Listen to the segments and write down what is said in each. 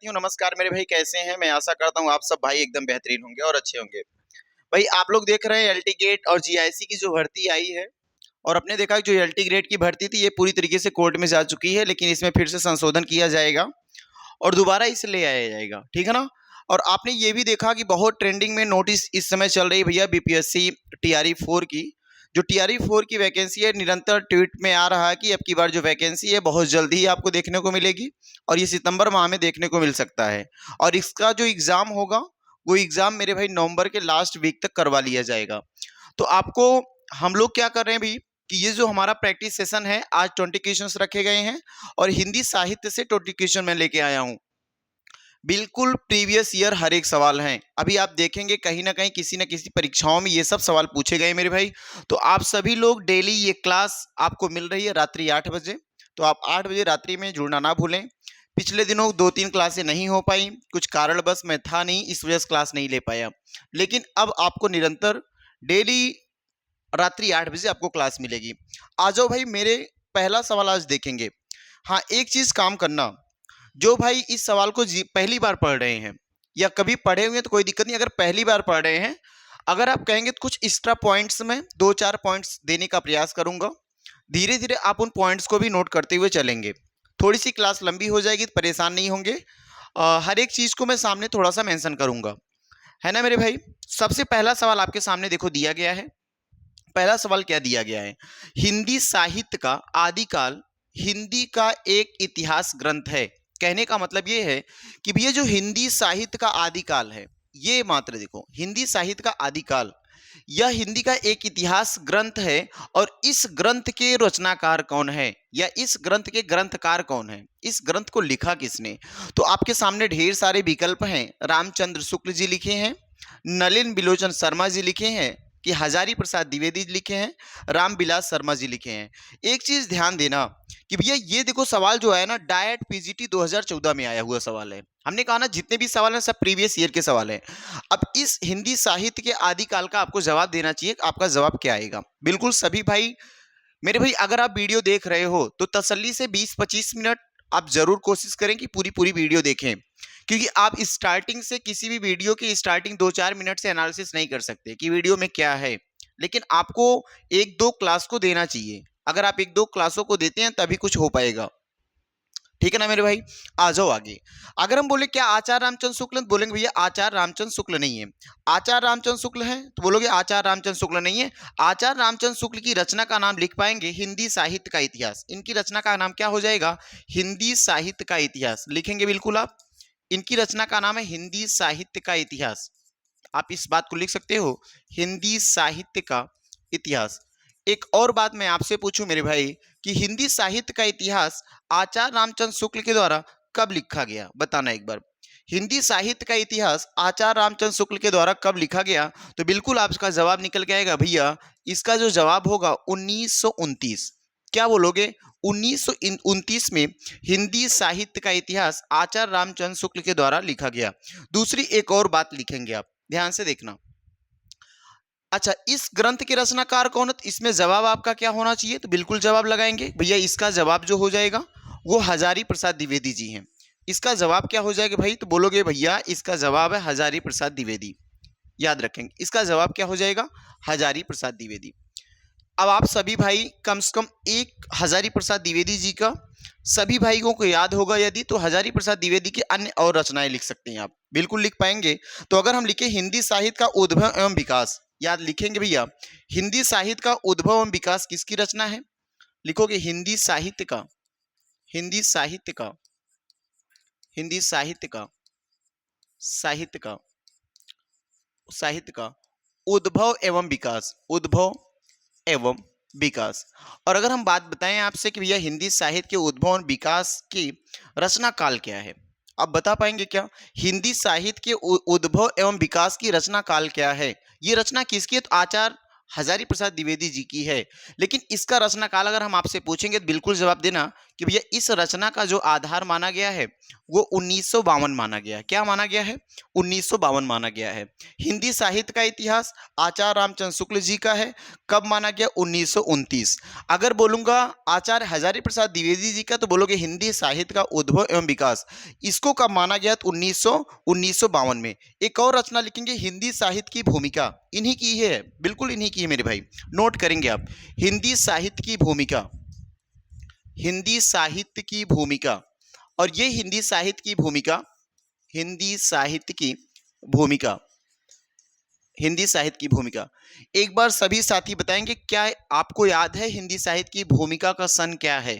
साथियों नमस्कार मेरे भाई, कैसे हैं? मैं आशा करता हूँ आप सब भाई एकदम बेहतरीन होंगे और अच्छे होंगे। भाई आप लोग देख रहे हैं एलटी गेट और जीआईसी की जो भर्ती आई है, और आपने देखा कि जो एलटी ग्रेड की भर्ती थी ये पूरी तरीके से कोर्ट में जा चुकी है, लेकिन इसमें फिर से संशोधन किया जाएगा और दोबारा इसे ले आया जाएगा, ठीक है ना। और आपने ये भी देखा कि बहुत ट्रेंडिंग में नोटिस इस समय चल रही है भैया बीपीएससी टीआरई 4 की। जो टीआरई 4 की वैकेंसी है, निरंतर ट्वीट में आ रहा है कि अब की बार जो वैकेंसी है बहुत जल्दी ही आपको देखने को मिलेगी और ये सितंबर माह में देखने को मिल सकता है। और इसका जो एग्जाम होगा वो एग्जाम मेरे भाई नवंबर के लास्ट वीक तक करवा लिया जाएगा। तो आपको हम लोग क्या कर रहे हैं भाई कि ये जो हमारा प्रैक्टिस सेशन है, आज 20 क्वेश्चंस रखे गए हैं और हिंदी साहित्य से 20 क्वेश्चन मैं लेके आया हूँ। बिल्कुल प्रीवियस ईयर हर एक सवाल हैं। अभी आप देखेंगे कहीं ना कहीं किसी न किसी परीक्षाओं में ये सब सवाल पूछे गए मेरे भाई। तो आप सभी लोग डेली ये क्लास आपको मिल रही है रात्रि 8 बजे, तो आप 8 बजे रात्रि में जुड़ना ना भूलें। पिछले दिनों 2-3 क्लासें नहीं हो पाई, कुछ कारणवश मैं था नहीं, इस वजह से क्लास नहीं ले पाया, लेकिन अब आपको निरंतर डेली रात्रि 8 बजे आपको क्लास मिलेगी। आ जाओ भाई, मेरे पहला सवाल आज देखेंगे। हाँ, एक चीज काम करना, जो भाई इस सवाल को पहली बार पढ़ रहे हैं या कभी पढ़े हुए हैं तो कोई दिक्कत नहीं, अगर पहली बार पढ़ रहे हैं, अगर आप कहेंगे तो कुछ एक्स्ट्रा पॉइंट्स में 2-4 पॉइंट्स देने का प्रयास करूंगा। धीरे धीरे आप उन पॉइंट्स को भी नोट करते हुए चलेंगे। थोड़ी सी क्लास लंबी हो जाएगी तो परेशान नहीं होंगे। हर एक चीज को मैं सामने थोड़ा सा मेंशन करूंगा, है ना मेरे भाई। सबसे पहला सवाल आपके सामने देखो दिया गया है। पहला सवाल क्या दिया गया है? हिंदी साहित्य का आदिकाल हिंदी का एक इतिहास ग्रंथ है। कहने का मतलब ये है कि भैया जो हिंदी साहित्य का आदिकाल है, ये मात्र देखो, हिंदी साहित्य का आदिकाल यह हिंदी का एक इतिहास ग्रंथ है। और इस ग्रंथ के रचनाकार कौन है या इस ग्रंथ के ग्रंथकार कौन है, इस ग्रंथ को लिखा किसने? तो आपके सामने ढेर सारे विकल्प हैं। रामचंद्र शुक्ल जी लिखे हैं, नलिन बिलोचन शर्मा जी लिखे हैं, कि हजारी प्रसाद द्विवेदी लिखे हैं, रामविलास शर्मा जी लिखे हैं। एक चीज ध्यान देना कि भैया ये देखो सवाल जो है ना, डायट पीजीटी 2014 में आया हुआ सवाल है। हमने कहा ना जितने भी सवाल हैं सब प्रीवियस ईयर के सवाल हैं। अब इस हिंदी साहित्य के आदिकाल का आपको जवाब देना चाहिए। आपका जवाब क्या आएगा? बिल्कुल सभी भाई मेरे भाई, अगर आप वीडियो देख रहे हो तो तसल्ली से 20-25 मिनट आप जरूर कोशिश करें कि पूरी पूरी वीडियो देखें, क्योंकि आप स्टार्टिंग से किसी भी वीडियो की स्टार्टिंग 2-4 मिनट से एनालिसिस नहीं कर सकते कि वीडियो में क्या है, लेकिन आपको 1-2 क्लास को देना चाहिए। अगर आप 1-2 क्लासों को देते हैं तभी कुछ हो पाएगा, ठीक है ना मेरे भाई। आ जाओ आगे। अगर हम बोले क्या आचार्य रामचंद्र शुक्ल, तो बोलेंगे भैया आचार्य रामचंद्र शुक्ल नहीं है। आचार्य रामचंद्र शुक्ल है तो बोलोगे आचार्य रामचंद्र शुक्ल नहीं है। आचार्य रामचंद्र शुक्ल की रचना का नाम लिख पाएंगे हिंदी साहित्य का इतिहास। इनकी रचना का नाम क्या हो जाएगा? हिंदी साहित्य का इतिहास लिखेंगे बिल्कुल आप। इनकी रचना का नाम है हिंदी साहित्य का इतिहास। आप इस बात को लिख सकते हो, हिंदी साहित्य का इतिहास। एक और बात मैं आपसे पूछूं मेरे भाई कि हिंदी साहित्य का इतिहास आचार्य रामचंद्र शुक्ल के द्वारा कब लिखा गया? बताना एक बार। हिंदी साहित्य का इतिहास आचार्य रामचंद्र शुक्ल के द्वारा कब लिखा गया? तो बिल्कुल आपका जवाब निकल के आएगा भैया, इसका जो जवाब होगा 1929। क्या बोलोगे? 1929 में हिंदी साहित्य का इतिहास आचार्य रामचंद्र शुक्ल के द्वारा लिखा गया। दूसरी एक और बात लिखेंगे आप, ध्यान से देखना। अच्छा, इस ग्रंथ के रचनाकार कौन है? तो इसमें जवाब आपका क्या होना चाहिए? तो बिल्कुल जवाब लगाएंगे भैया, इसका जवाब जो हो जाएगा वो हजारी प्रसाद द्विवेदी जी हैं। इसका जवाब क्या हो जाएगा भाई? तो बोलोगे भैया इसका जवाब है हजारी प्रसाद द्विवेदी। याद रखेंगे, इसका जवाब क्या हो जाएगा? हजारी प्रसाद द्विवेदी। अब आप सभी भाई कम से कम एक हजारी प्रसाद द्विवेदी जी का सभी भाइयों को याद होगा, यदि तो हजारी प्रसाद द्विवेदी की अन्य और रचनाएं लिख सकते हैं आप, बिल्कुल लिख पाएंगे। तो अगर हम लिखे हिंदी साहित्य का उद्भव एवं विकास, याद लिखेंगे भैया, हिंदी साहित्य का उद्भव एवं विकास किसकी रचना है? लिखोगे हिंदी साहित्य का, हिंदी साहित्य का, हिंदी साहित्य का, साहित्य का, साहित्य का उद्भव एवं विकास, उद्भव एवं विकास। और अगर हम बात बताएं आपसे कि भैया हिंदी साहित्य के उद्भव और विकास की रचना काल क्या है, आप बता पाएंगे क्या? हिंदी साहित्य के उद्भव एवं विकास की रचना काल क्या है? ये रचना किसकी है? तो आचार्य हजारी प्रसाद द्विवेदी जी की है। लेकिन इसका रचना काल अगर हम आपसे पूछेंगे तो बिल्कुल जवाब देना कि भैया इस रचना का जो आधार माना गया है वो 1952 माना गया है। क्या माना गया है? 1952 माना गया है। हिंदी साहित्य का इतिहास आचार्य रामचंद्र शुक्ल जी का है। कब माना गया? 1929। अगर बोलूंगा आचार्य हजारी प्रसाद द्विवेदी जी का तो बोलोगे हिंदी साहित्य का उद्भव एवं विकास, इसको कब माना गया? तो 1952 में। एक और रचना लिखेंगे हिंदी साहित्य की भूमिका, इन्हीं की है, बिल्कुल इन्हीं की है मेरे भाई, नोट करेंगे आप। हिंदी साहित्य की भूमिका, हिंदी साहित्य की भूमिका, और ये हिंदी साहित्य की भूमिका, हिंदी साहित्य की भूमिका, हिंदी साहित्य की भूमिका, एक बार सभी साथी बताएंगे क्या आपको याद है हिंदी साहित्य की भूमिका का सन क्या है?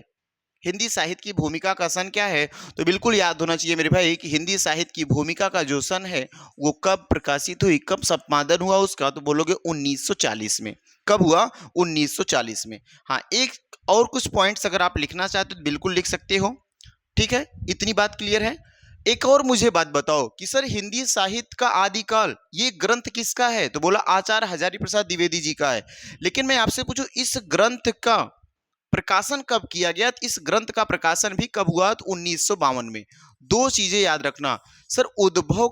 हिंदी साहित्य की भूमिका का सन क्या है? तो बिल्कुल याद होना चाहिए मेरे भाई कि हिंदी साहित्य की भूमिका का जो सन है वो कब प्रकाशित हुई, कब संपादन हुआ उसका, तो बोलोगे 1940 में। कब हुआ? 1940 में। हाँ, एक और कुछ पॉइंट्स अगर आप लिखना चाहते हो तो बिल्कुल लिख सकते हो। ठीक है, इतनी बात क्लियर है। एक और मुझे बात बताओ कि सर हिंदी साहित्य का आदिकाल ये ग्रंथ किसका है? तो बोला आचार्य हजारी प्रसाद द्विवेदी जी का है। लेकिन मैं आपसे पूछूं इस ग्रंथ का प्रकाशन कब किया गया? तो इस ग्रंथ का प्रकाशन भी कब हुआ? तो 1952 में। दो चीजें याद रखना सर, उद्भव,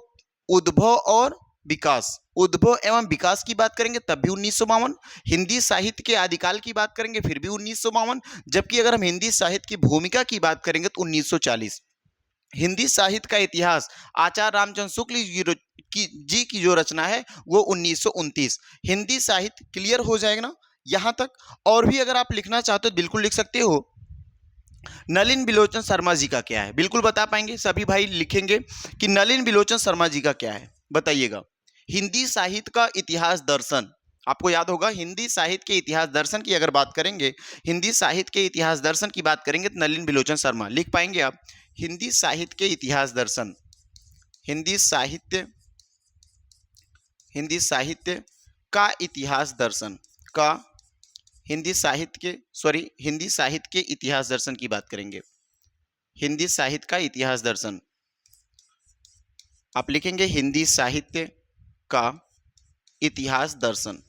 उद्भव और विकास, उद्भव एवं विकास की बात करेंगे तब भी 1952, हिंदी साहित्य के आदिकाल की बात करेंगे फिर भी 1952, जबकि अगर हम हिंदी साहित्य की भूमिका की बात करेंगे तो 1940। हिंदी साहित्य का इतिहास आचार्य रामचंद्र शुक्ल जी की जो रचना है वो 1929। हिंदी साहित्य क्लियर हो जाएगा ना यहां तक? और भी अगर आप लिखना चाहते हो बिल्कुल लिख सकते हो। नलिन बिलोचन शर्मा जी का क्या है? बिल्कुल बता पाएंगे सभी भाई, लिखेंगे कि नलिन बिलोचन शर्मा जी का क्या है, बताइएगा। हिंदी साहित्य का इतिहास दर्शन, आपको याद होगा हिंदी साहित्य के इतिहास दर्शन की अगर बात करेंगे, हिंदी साहित्य के इतिहास दर्शन की बात करेंगे तो नलिन बिलोचन शर्मा, लिख पाएंगे आप? हिंदी साहित्य के इतिहास दर्शन, हिंदी साहित्य, हिंदी साहित्य का इतिहास दर्शन का, हिंदी साहित्य के, सॉरी हिंदी साहित्य के इतिहास दर्शन की बात करेंगे, हिंदी साहित्य का इतिहास दर्शन, आप लिखेंगे हिंदी साहित्य का इतिहास दर्शन।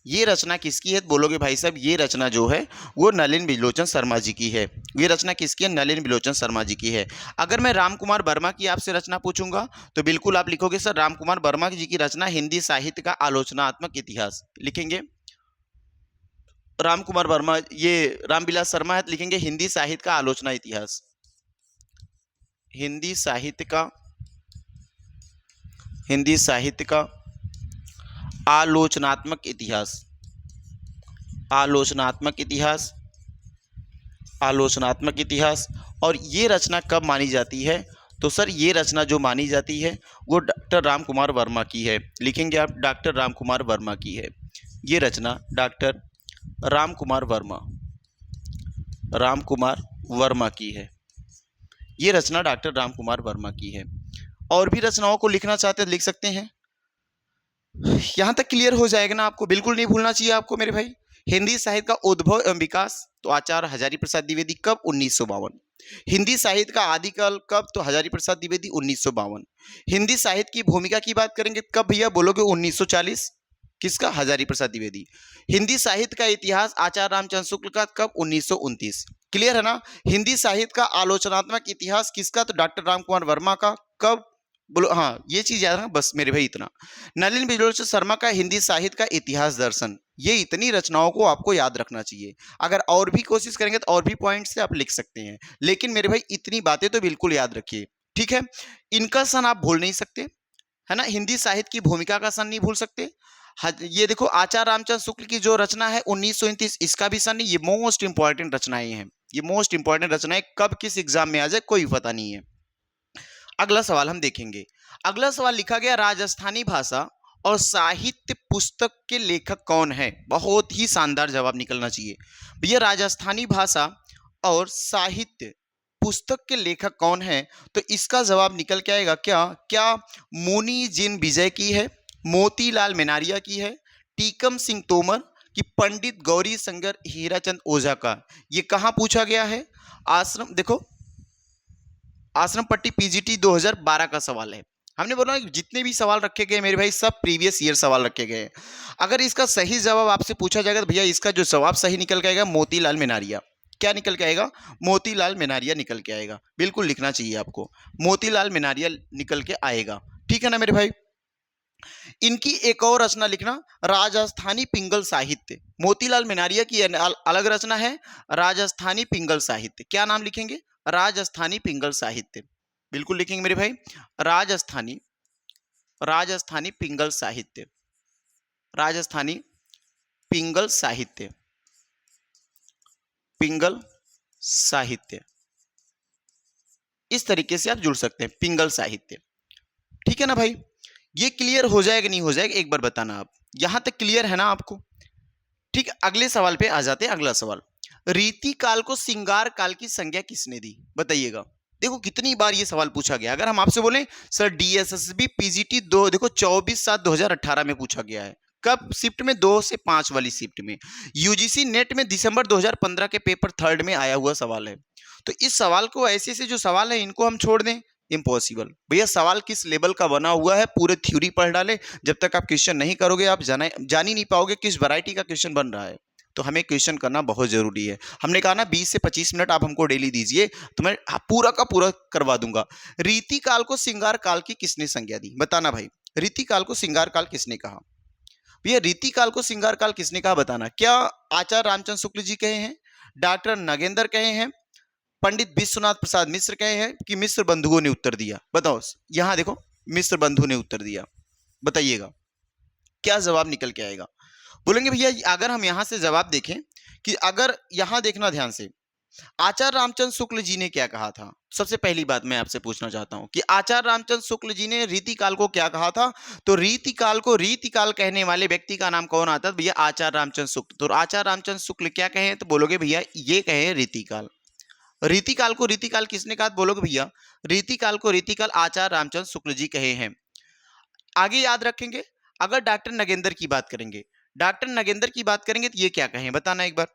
ये रचना किसकी है? बोलोगे भाई साहब ये रचना जो है वो नलिन बिलोचन शर्मा जी की है। ये रचना किसकी है? नलिन बिलोचन शर्मा जी की है। अगर मैं रामकुमार वर्मा की आपसे रचना पूछूंगा तो बिल्कुल आप लिखोगे सर रामकुमार वर्मा जी की रचना हिंदी साहित्य का आलोचनात्मक इतिहास, लिखेंगे रामकुमार वर्मा, ये रामविलास शर्मा है, लिखेंगे हिंदी साहित्य का आलोचना इतिहास, हिंदी साहित्य का, हिंदी साहित्य का आलोचनात्मक इतिहास, आलोचनात्मक इतिहास, आलोचनात्मक इतिहास। और ये रचना कब मानी जाती है? तो सर ये रचना जो मानी जाती है वो डॉक्टर रामकुमार वर्मा की है, लिखेंगे आप डॉक्टर रामकुमार वर्मा की है। ये रचना डॉक्टर रामकुमार वर्मा, रामकुमार वर्मा की है। ये रचना डॉक्टर रामकुमार वर्मा की है। और भी रचनाओं को लिखना चाहते हैं लिख सकते हैं। यहां तक क्लियर हो जाएगा ना आपको? बिल्कुल नहीं भूलना चाहिए आपको मेरे भाई। हिंदी साहित्य का उद्भव एवं विकास तो आचार्य हजारी प्रसाद द्विवेदी, कब? 1952। हिंदी साहित्य का आदिकाल कब? तो हजारी प्रसाद द्विवेदी, 1952। हिंदी साहित्य की भूमिका की बात करेंगे कब भैया? बोलोगे 1940, किसका? हजारी प्रसाद द्विवेदी। हिंदी साहित्य का इतिहास आचार्य रामचंद्र शुक्ल का, कब? 1929। क्लियर है ना? हिंदी साहित्य का आलोचनात्मक इतिहास किसका? तो डॉक्टर रामकुमार वर्मा का, कब? बोलो हाँ, ये चीज याद रखना बस मेरे भाई इतना। नलिन बिलोचन शर्मा का हिंदी साहित्य का इतिहास दर्शन, ये इतनी रचनाओं को आपको याद रखना चाहिए। अगर और भी कोशिश करेंगे तो और भी पॉइंट से आप लिख सकते हैं, लेकिन मेरे भाई इतनी बातें तो बिल्कुल याद रखिए, ठीक है? इनका सन आप भूल नहीं सकते, है ना? हिंदी साहित्य की भूमिका का सन नहीं भूल सकते। ये देखो आचार्य रामचंद्र शुक्ल की जो रचना है 1929, इसका भी सन नहीं। ये मोस्ट इंपॉर्टेंट रचनाएं हैं, ये मोस्ट इंपॉर्टेंट रचनाएं, कब किस एग्जाम में आ जाए कोई पता नहीं है। अगला सवाल हम देखेंगे। अगला सवाल लिखा गया राजस्थानी भाषा और साहित्य पुस्तक के लेखक कौन है? बहुत ही शानदार जवाब निकलना चाहिए भैया। राजस्थानी भाषा और साहित्य पुस्तक के लेखक कौन है? तो इसका जवाब निकल के आएगा क्या? क्या मुनि जिन विजय की है, मोतीलाल मेनारिया की है, टीकम सिंह तोमर की, पंडित गौरी शंकर हीराचंद ओझा का? ये कहां पूछा गया है? आश्रम, देखो आश्रम पट्टी पीजीटी 2012 का सवाल है। हमने बोला जितने भी सवाल रखे गए मेरे भाई सब प्रीवियस ईयर सवाल रखे गए। अगर इसका सही जवाब आपसे पूछा जाएगा तो भैया इसका जो जवाब सही निकल के आएगा मोतीलाल मेनारिया। क्या निकल के आएगा? मोतीलाल मेनारिया निकल के आएगा। बिल्कुल लिखना चाहिए आपको, मोतीलाल मेनारिया निकल के आएगा। ठीक है ना मेरे भाई। इनकी एक और रचना लिखना, राजस्थानी पिंगल साहित्य। मोतीलाल मेनारिया की अलग रचना है राजस्थानी पिंगल साहित्य। क्या नाम लिखेंगे? राजस्थानी पिंगल साहित्य। बिल्कुल लिखेंगे मेरे भाई, राजस्थानी पिंगल साहित्य, राजस्थानी पिंगल साहित्य, पिंगल साहित्य। इस तरीके से आप जुड़ सकते हैं, पिंगल साहित्य। ठीक है ना भाई। ये क्लियर हो जाएगा नहीं हो जाएगा एक बार बताना आप। यहां तक क्लियर है ना आपको? ठीक है, अगले सवाल पे आ जाते हैं। अगला सवाल, रीति काल को सिंगार काल की संज्ञा किसने दी? बताइएगा। देखो कितनी बार ये सवाल पूछा गया। अगर हम आपसे बोले सर डीएसएसबी पीजीटी दो, देखो 24/7/2018 में पूछा गया है। कब? शिफ्ट में 2 से 5 वाली शिफ्ट में। यूजीसी नेट में दिसंबर 2015 के पेपर 3 में आया हुआ सवाल है। तो इस सवाल को, ऐसे ऐसे जो सवाल है इनको हम छोड़ दें? इम्पॉसिबल भैया। सवाल किस लेवल का बना हुआ है पूरे थ्योरी पढ़ डाले, जब तक आप क्वेश्चन नहीं करोगे आप जान ही नहीं पाओगे किस वैरायटी का क्वेश्चन बन रहा है। तो हमें क्वेश्चन करना बहुत जरूरी है। हमने कहा ना 20 से 25 मिनट आप हमको डेली दीजिए तो मैं पूरा का पूरा करवा दूंगा। रीति काल को सिंगार काल की किसने संज्ञा दी? बताना भाई। रीति काल को सिंगार काल किसने कहा? भैया रीति काल को सिंगार काल किसने कहा बताना। क्या आचार्य रामचंद्र शुक्ल जी कहे हैं, डॉक्टर नगेंद्र कहे हैं, पंडित विश्वनाथ प्रसाद मिश्र कहे हैं, कि मिश्र बंधुओं ने उत्तर दिया? बताओ। यहां देखो, मिश्र बंधु ने उत्तर दिया। बताइएगा क्या जवाब निकल के आएगा? बोलेंगे भैया अगर हम यहां से जवाब देखें कि अगर यहां देखना ध्यान से, आचार्य रामचंद्र शुक्ल जी ने क्या कहा था? सबसे पहली बात मैं आपसे पूछना चाहता हूं कि आचार्य रामचंद्र शुक्ल जी ने रीति काल को क्या कहा था? तो रीति काल को रीति काल कहने वाले व्यक्ति का नाम कौन आता है? भैया आचार्य रामचंद्र शुक्ल। तो आचार्य रामचंद्र शुक्ल क्या कहे? तो बोलोगे भैया ये कहे रीति काल। रीति काल को रीति काल किसने कहा? बोलोगे भैया रीति काल को रीति काल आचार्य रामचंद्र शुक्ल जी कहे हैं। आगे याद रखेंगे, अगर डॉक्टर नगेंद्र की बात करेंगे, डॉक्टर नगेंद्र की बात करेंगे तो ये क्या कहें? बताना एक बार,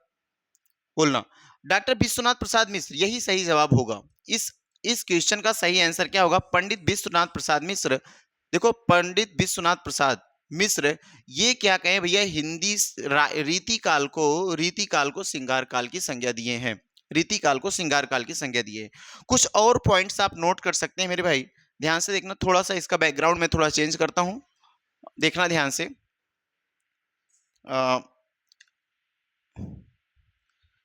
बोलना। डॉक्टर विश्वनाथ प्रसाद मिश्र, यही सही जवाब होगा। इस क्वेश्चन का सही आंसर क्या होगा? पंडित विश्वनाथ प्रसाद मिश्र। देखो पंडित विश्वनाथ प्रसाद मिश्र ये क्या कहें भैया? हिंदी रीति काल को सिंगार काल की संज्ञा दिए हैं। रीति काल को सिंगार काल की संज्ञा दिए। कुछ और पॉइंट्स आप नोट कर सकते हैं मेरे भाई, ध्यान से देखना। थोड़ा सा इसका बैकग्राउंड में थोड़ा चेंज करता हूं, देखना ध्यान से।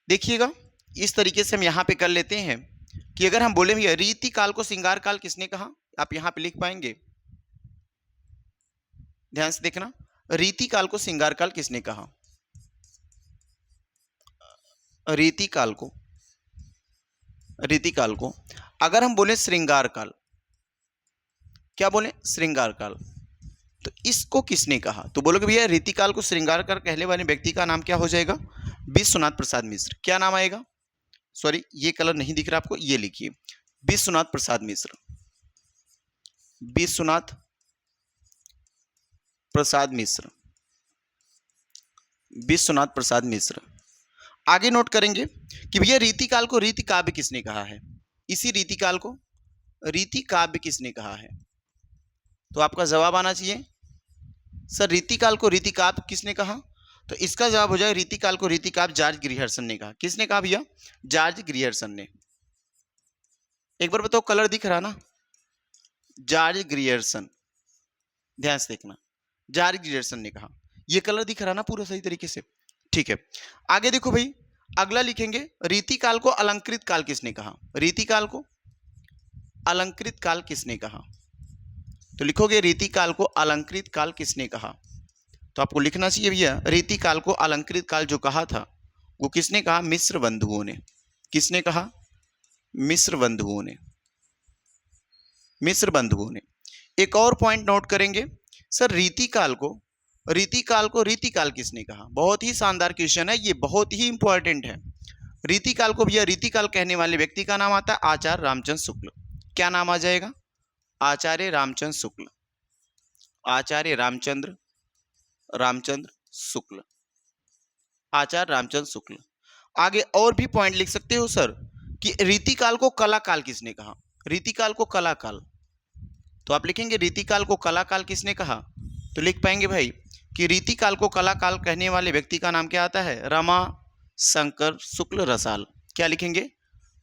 देखिएगा इस तरीके से हम यहां पे कर लेते हैं कि अगर हम बोले भैया रीति काल को सिंगार काल किसने कहा, आप यहां पे लिख पाएंगे। ध्यान से देखना, रीति काल को सिंगार काल किसने कहा? रीति काल को अगर हम बोले श्रृंगार काल, क्या बोले? श्रृंगार काल। तो इसको किसने कहा? तो बोलोगे भैया रीति काल को श्रृंगार काल कहने वाले व्यक्ति का नाम क्या हो जाएगा? विश्वनाथ प्रसाद मिश्र। क्या नाम आएगा? सॉरी ये कलर नहीं दिख रहा आपको, ये लिखिए विश्वनाथ प्रसाद मिश्र। विश्वनाथ प्रसाद मिश्र, विश्वनाथ प्रसाद मिश्र। आगे नोट करेंगे कि भैया रीति काल को रीति काव्य किसने कहा है? इसी रीति काल को रीति काव्य किसने कहा है? तो आपका जवाब आना चाहिए सर रीति काल को रीति काव्य किसने कहा? तो इसका जवाब हो जाएगा रीति काल को रीति काव्य जॉर्ज ग्रियर्सन ने कहा। किसने कहा भैया? जॉर्ज ग्रियर्सन ने। एक बार बताओ कलर दिख रहा ना? जॉर्ज ग्रियर्सन, ध्यान से देखना, जॉर्ज ग्रियर्सन ने कहा। ये कलर दिख रहा ना पूरा सही तरीके से? ठीक है, आगे देखो भाई, अगला लिखेंगे रीति काल को अलंकृत काल किसने कहा? रीति काल को अलंकृत काल किसने कहा? तो लिखोगे रीति काल को अलंकृत काल किसने कहा? तो आपको लिखना चाहिए भैया रीति काल को अलंकृत काल जो कहा था वो किसने कहा? मिश्र बंधुओं ने। किसने कहा? मिश्र बंधुओं ने। मिश्र बंधुओं ने। एक और पॉइंट नोट करेंगे सर रीति काल को रीति काल किसने कहा? बहुत ही शानदार क्वेश्चन है ये, बहुत ही इंपॉर्टेंट है। रीति काल को भैया रीति काल कहने वाले व्यक्ति का नाम आता है आचार्य रामचंद्र शुक्ल। क्या नाम आ जाएगा? आचार्य रामचंद्र शुक्ल। आचार्य रामचंद्र शुक्ल, आचार्य रामचंद्र शुक्ल। आगे और भी पॉइंट लिख सकते हो सर कि रीति काल को कला काल किसने कहा? रीति काल को कला काल। तो आप लिखेंगे रीति काल को कला काल किसने कहा? तो लिख पाएंगे भाई कि रीति काल को कला काल कहने वाले व्यक्ति का नाम क्या आता है? रमा शंकर शुक्ल रसाल। क्या लिखेंगे?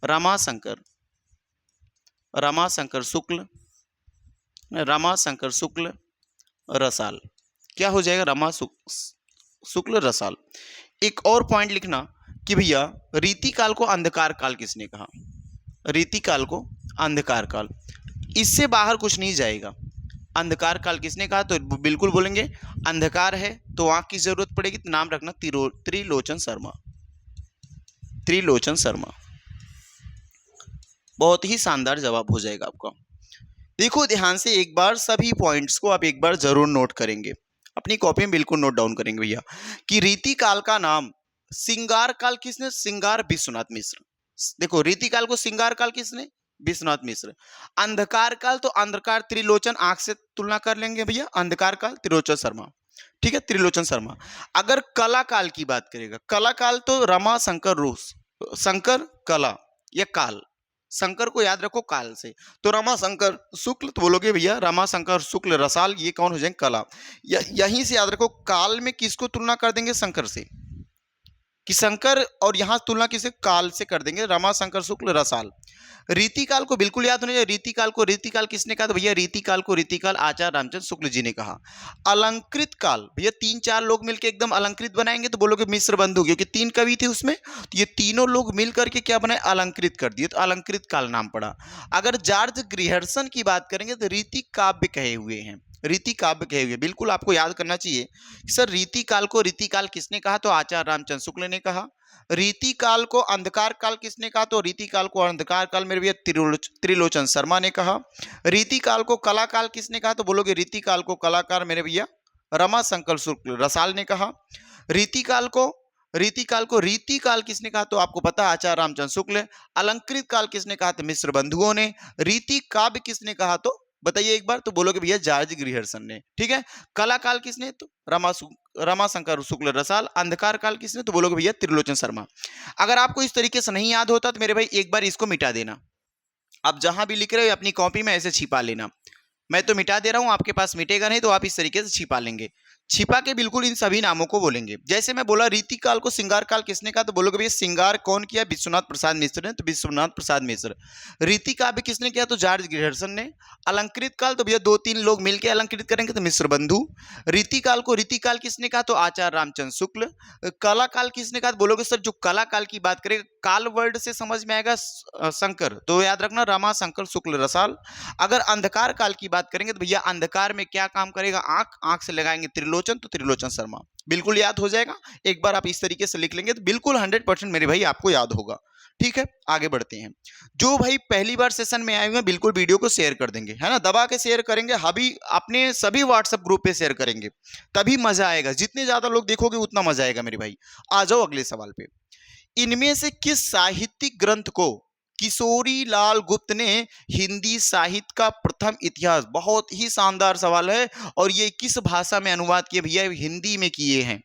रमाशंकर, रमाशंकर शुक्ल, रमाशंकर शुक्ल रसाल। क्या हो जाएगा? शुक्ल रसाल। एक और पॉइंट लिखना कि भैया रीतिकाल को अंधकार काल किसने कहा? रीतिकाल को अंधकार काल, इससे बाहर कुछ नहीं जाएगा। अंधकार काल किसने कहा? तो बिल्कुल बोलेंगे अंधकार है तो आंख की जरूरत पड़ेगी, तो नाम रखना त्रिलोचन शर्मा, त्रिलोचन शर्मा। बहुत ही शानदार जवाब हो जाएगा आपका। देखो ध्यान से एक बार सभी पॉइंट्स को आप एक बार जरूर नोट करेंगे, अपनी कॉपी में बिल्कुल नोट डाउन करेंगे भैया कि रीतिकाल का नाम सिंगार काल किसने? सिंगार विश्वनाथ मिश्र। देखो रीतिकाल को सिंगार काल किसने? विश्वनाथ मिश्र। अंधकार काल तो अंधकार त्रिलोचन, आंख से तुलना कर लेंगे भैया, अंधकार काल त्रिलोचन शर्मा, ठीक है, त्रिलोचन शर्मा। अगर कला काल की बात करेगा, कला काल तो रमा शंकर रूस, शंकर कला या काल, शंकर को याद रखो काल से, तो रमा शंकर शुक्ल, तो बोलोगे भैया रमा शंकर शुक्ल रसाल, ये कौन हो जाएंगे? कला। यहीं से याद रखो काल में किसको तुलना कर देंगे? शंकर से, कि शंकर, और यहां तुलना किसे? काल से कर देंगे, रमा शंकर शुक्ल रसाल। रीतिकाल को बिल्कुल याद होना चाहिए, रीतिकाल किसने कहा? तो भैया रीतिकाल को रीतिकाल आचार्य रामचंद्र शुक्ल जी ने कहा। अलंकृत काल भैया 3-4 लोग मिलकर एकदम अलंकृत बनाएंगे तो बोलोगे मिश्र बंधु, क्योंकि 3 कवि थे उसमें, तो ये तीनों लोग मिल करके क्या बनाए? अलंकृत कर दिए, तो अलंकृत काल नाम पड़ा। अगर जॉर्ज ग्रिहर्सन की बात करेंगे तो रीति काव्य कहे हुए हैं, रीति काव्य कहे हुए, बिल्कुल आपको याद करना चाहिए सर रीतिकाल को रीतिकाल किसने कहा? तो आचार्य रामचंद्र शुक्ल ने कहा। रीतिकाल को अंधकार काल किसने कहा? तो रीतिकाल को अंधकार काल मेरे भैया त्रिलोचन शर्मा ने कहा। रीतिकाल को कला काल किसने कहा? तो बोलोगे रीतिकाल को कलाकार मेरे भैया रमाशंकर शुक्ल रसाल ने कहा। रीतिकाल को रीतिकाल किसने कहा? तो आपको पता आचार्य रामचंद्र शुक्ल। अलंकृत काल किसने कहा? तो मिश्र बंधुओं ने। रीति काव्य किसने कहा? तो बताइए एक बार, तो बोलोगे भैया जॉर्ज ग्रिहर्सन ने, ठीक है। कला काल किसने? तो रमाशंकर शुक्ल रसाल। अंधकार काल किसने? तो बोलोगे भैया त्रिलोचन शर्मा। अगर आपको इस तरीके से नहीं याद होता तो मेरे भाई एक बार इसको मिटा देना, आप जहां भी लिख रहे हो अपनी कॉपी में ऐसे छिपा लेना। मैं तो मिटा दे रहा हूं, आपके पास मिटेगा नहीं तो आप इस तरीके से छिपा लेंगे, छिपा के बिल्कुल इन सभी नामों को बोलेंगे। जैसे मैं बोला रीतिकाल को सिंगार काल किसने कहा? तो बोलोगे भैया सिंगार कौन किया? विश्वनाथ प्रसाद मिश्र ने, तो विश्वनाथ प्रसाद मिश्र। रीति काव्य किसने किया? तो जॉर्ज ग्रिहर्सन ने। अलंकृत काल तो भैया 2-3 लोग मिलकर अलंकृत करेंगे, तो मिश्र बंधु। रीतिकाल को रीतिकाल किसने कहा? तो आचार्य रामचंद्र शुक्ल। कला काल किसने कहा? बोलोगे सर जो कला काल की बात करेगा, काल वर्ड से समझ में आएगा शंकर, तो याद रखना रमा शंकर शुक्ल रसाल। अगर अंधकार काल की बात करेंगे तो भैया अंधकार में क्या काम करेगा? आंख से लगाएंगे त्रिलोचन, तो त्रिलोचन शर्मा। बिल्कुल याद हो जाएगा, एक बार आप इस तरीके से लिख लेंगे तो बिल्कुल 100% मेरे भाई आपको याद होगा। ठीक है, आगे बढ़ते हैं। जो भाई पहली बार सेशन में आए हुए हैं बिल्कुल वीडियो को शेयर कर देंगे, है ना, दबा के शेयर करेंगे, अभी अपने सभी व्हाट्सएप ग्रुप पे शेयर करेंगे, तभी मजा आएगा। जितने ज्यादा लोग देखोगे उतना मजा आएगा मेरे भाई। आ जाओ अगले सवाल पे। इनमें से किस साहित्यिक ग्रंथ को किशोरी लाल गुप्त ने हिंदी साहित्य का प्रथम इतिहास, बहुत ही शानदार सवाल है, और ये किस भाषा में अनुवाद किए भैया? हिंदी में किए हैं।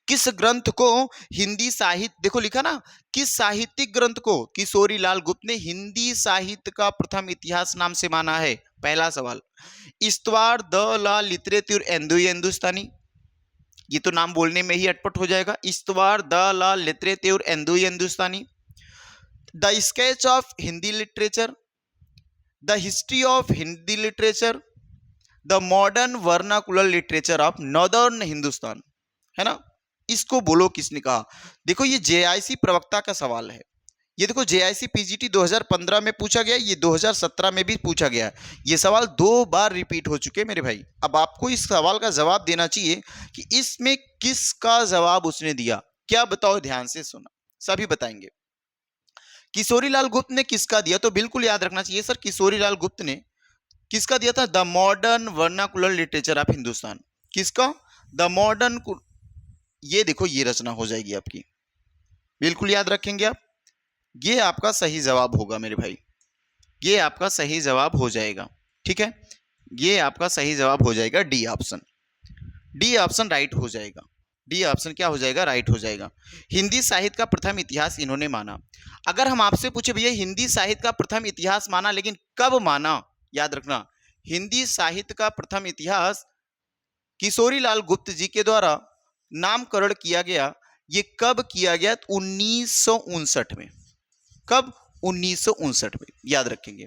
किस ग्रंथ को हिंदी साहित्य, देखो लिखा ना, किस साहित्यिक ग्रंथ को किशोरी लाल गुप्त ने हिंदी साहित्य का प्रथम इतिहास नाम से माना है? पहला सवाल, इस्तवार द ला लिटरेचर हिंदुस्तानी, ये तो नाम बोलने में ही अटपट हो जाएगा। इस्तवार द ला literature Hindustani, the sketch of Hindi literature, the history of Hindi literature, the modern vernacular literature of northern Hindustan, है ना। इसको बोलो किसने कहा? देखो ये जेआईसी प्रवक्ता का सवाल है। ये देखो जेआईसी पीजीटी 2015 में पूछा गया, ये 2017 में भी पूछा गया। ये सवाल 2 बार रिपीट हो चुके हैं मेरे भाई। अब आपको इस सवाल का जवाब देना चाहिए कि इसमें किसका जवाब उसने दिया। क्या बताओ, ध्यान से सुना, सभी बताएंगे। किशोरी लाल गुप्त ने किसका दिया? तो बिल्कुल याद रखना चाहिए सर, किशोरी लाल गुप्त ने किसका दिया था? The modern vernacular literature of Hindustan. किसका? द मॉडर्न, ये देखो ये रचना हो जाएगी आपकी, बिल्कुल याद रखेंगे आप। ये आपका सही जवाब होगा मेरे भाई, ये आपका सही जवाब हो जाएगा। ठीक है, ये आपका सही जवाब हो जाएगा D option. D option right हो जाएगा। डी ऑप्शन क्या हो जाएगा? राइट हो जाएगा। हिंदी साहित्य का प्रथम इतिहास इन्होंने माना। अगर हम आपसे पूछे भैया हिंदी साहित्य का प्रथम इतिहास माना, लेकिन कब माना? याद रखना, हिंदी साहित्य का प्रथम इतिहास किशोरी लाल गुप्त जी के द्वारा नामकरण किया गया। ये कब किया गया? 1959 में। कब? 1959 में, याद रखेंगे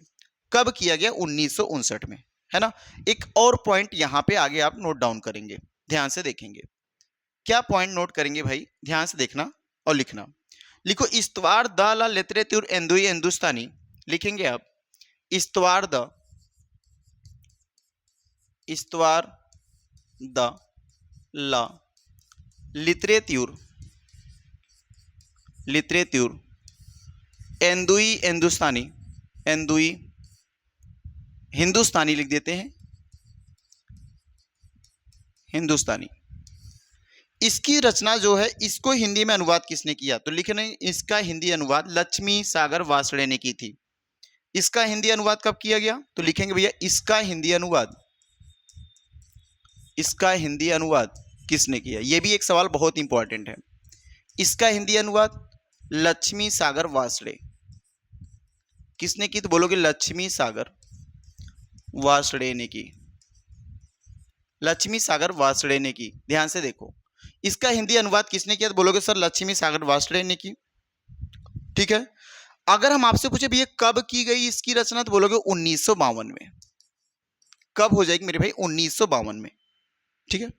कब किया गया? 1959 में, है ना। एक और पॉइंट यहां पे आगे आप नोट डाउन करेंगे, ध्यान से देखेंगे। क्या पॉइंट नोट करेंगे भाई? ध्यान से देखना और लिखना। लिखो, इस्तवार द ला लिटरेचर एंदुई हिंदुस्तानी, लिखेंगे आप इस्तवार द ला लिटरेचर एंदुई हिंदुस्तानी लिख देते हैं, हिंदुस्तानी। इसकी रचना जो है, इसको हिंदी में अनुवाद किसने किया? तो लिखने, इसका हिंदी अनुवाद लक्ष्मी सागर वासड़े ने की थी। इसका हिंदी अनुवाद कब किया गया? तो लिखेंगे भैया इसका हिंदी अनुवाद किसने किया? यह भी एक सवाल बहुत इंपॉर्टेंट है। इसका हिंदी अनुवाद लक्ष्मी सागर वासड़े। किसने की? तो बोलोगे लक्ष्मी सागर वासड़े ने की। लक्ष्मी सागर वासड़े ने की। ध्यान से देखो, इसका हिंदी अनुवाद किसने किया? तो बोलोगे सर लक्ष्मी सागर वासड़े ने की। ठीक है। अगर हम आपसे पूछे भैया कब की गई इसकी रचना, तो बोलोगे 1952 में। कब हो जाएगी मेरे भाई? 1952 में। ठीक है,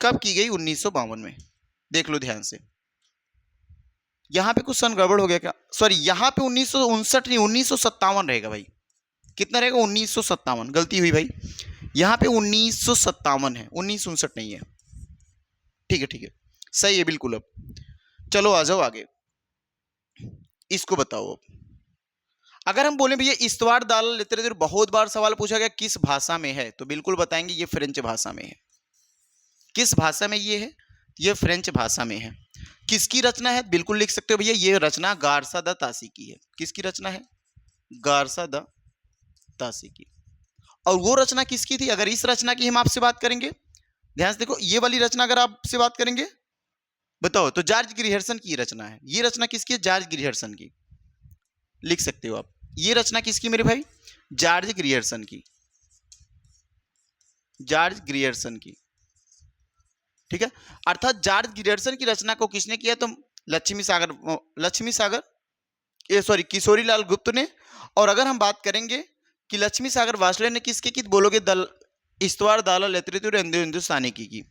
कब की गई? 1952 में। देख लो ध्यान से, यहां पे कुछ सन गड़बड़ हो गया क्या? सॉरी, यहां पे 1959 नहीं, 1957 रहेगा भाई। कितना रहेगा? 1957। गलती हुई भाई, यहां पे 1957 है, 1959 नहीं है। ठीक है, ठीक है, सही है बिल्कुल। अब चलो आ जाओ आगे, इसको बताओ। अब अगर हम बोले भैया इस्तवार दाल लिटरेचर, बहुत बार सवाल पूछा गया किस भाषा में है, तो बिल्कुल बताएंगे ये फ्रेंच भाषा में है। किस भाषा में ये है? ये फ्रेंच भाषा में है। किसकी रचना है? बिल्कुल लिख सकते हो भैया, ये रचना गार्सा द तासी की है। किसकी रचना है? गार्सा द तासी की। और वो रचना किसकी थी? अगर इस रचना की हम आपसे बात करेंगे, ध्यान से देखो, ये वाली रचना अगर आपसे बात करेंगे, बताओ, तो जॉर्ज ग्रियर्सन की रचना है। ये रचना किसकी है? जॉर्ज ग्रियर्सन की। लिख सकते हो आप, ये रचना किसकी मेरे भाई? जॉर्ज ग्रियर्सन की। जॉर्ज ग्रियर्सन की। ठीक है, अर्थात जॉर्ज ग्रियर्सन की रचना को किसने किया? तो किशोरीलाल गुप्त ने। और अगर हम बात करेंगे कि लक्ष्मी सागर वासड़े ने किसके की, बोलोगे इस्तवार दाला लिटरेचर हिंदुस्तानी की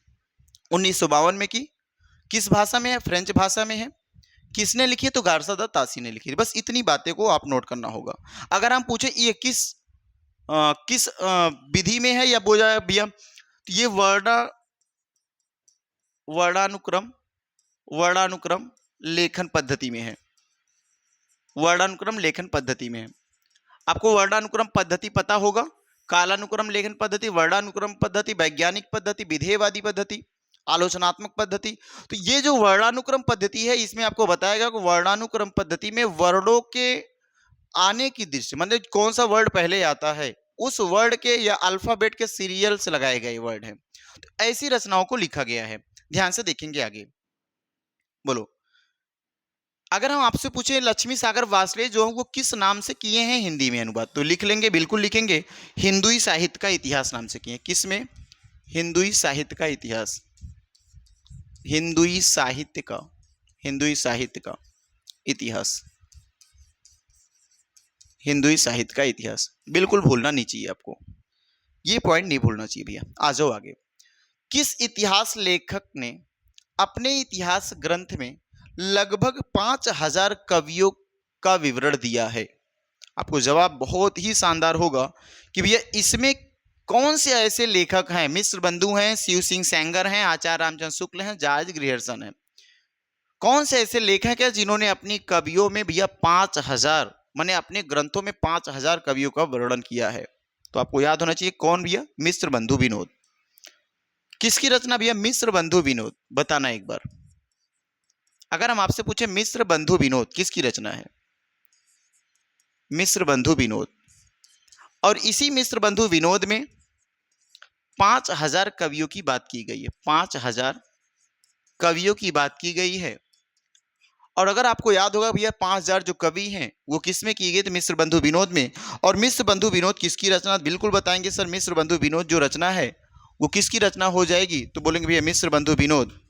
1952 में की। किस भाषा में है? फ्रेंच भाषा में है। किसने लिखी है? तो गार्सा द तासी ने लिखी है। बस इतनी बातें को आप नोट करना होगा। अगर हम पूछे ये किस विधि में है, या बोला भैया तो ये वर्णानुक्रम लेखन पद्धति में है। वर्णानुक्रम लेखन पद्धति में है। आपको वर्णानुक्रम पद्धति पता होगा, कालानुक्रम लेखन पद्धति, वर्णानुक्रम पद्धति, वैज्ञानिक पद्धति, विधेयवादी पद्धति, आलोचनात्मक पद्धति। तो ये जो वर्णानुक्रम पद्धति है, इसमें आपको बताएगा कि वर्णानुक्रम पद्धति में वर्णों के आने की दृष्टि, मतलब कौन सा वर्ड पहले आता है, उस वर्ड के या अल्फाबेट के सीरियल से लगाए गए वर्ड हैं। तो ऐसी रचनाओं को लिखा गया है। ध्यान से देखेंगे आगे। बोलो, अगर हम आपसे पूछे लक्ष्मी सागर वासड़े जो है वो किस नाम से किए हैं हिंदी में अनुवाद, तो लिख लेंगे, बिल्कुल लिखेंगे, हिंदुई साहित्य का इतिहास नाम से किए हैं। किसमें? हिंदुई साहित्य का इतिहास। हिंदुई साहित्य का इतिहास। हिंदुई साहित्य का इतिहास बिल्कुल भूलना नहीं चाहिए आपको, ये पॉइंट नहीं भूलना चाहिए भैया। आ जाओ आगे। किस इतिहास लेखक ने अपने इतिहास ग्रंथ में लगभग 5000 कवियों का विवरण दिया है? आपको जवाब बहुत ही शानदार होगा कि भैया इसमें कौन से ऐसे लेखक हैं? मिश्र बंधु हैं, शिव सिंह सेंगर हैं, आचार्य रामचंद्र शुक्ल हैं, जॉर्ज ग्रियर्सन हैं। कौन से ऐसे लेखक हैं जिन्होंने अपनी कवियों में भैया 5000 माने अपने ग्रंथों में 5000 कवियों का वर्णन किया है? तो आपको याद होना चाहिए कौन भैया? मिश्र बंधु विनोद। किसकी रचना भैया? मिश्र बंधु विनोद। बताना एक बार, अगर हम आपसे पूछे मिश्र बंधु विनोद किसकी रचना है? मिश्र बंधु विनोद। और इसी मिश्र बंधु विनोद में 5000 कवियों की बात की गई है। 5000 कवियों की बात की गई है। और अगर आपको याद होगा भैया 5000 जो कवि हैं वो किस में की गई? तो मिश्र बंधु विनोद में। और मिश्र बंधु विनोद किसकी रचना? बिल्कुल बताएंगे सर, मिश्र बंधु विनोद जो रचना है वो किसकी रचना हो जाएगी? तो बोलेंगे भैया मिश्र बंधु विनोद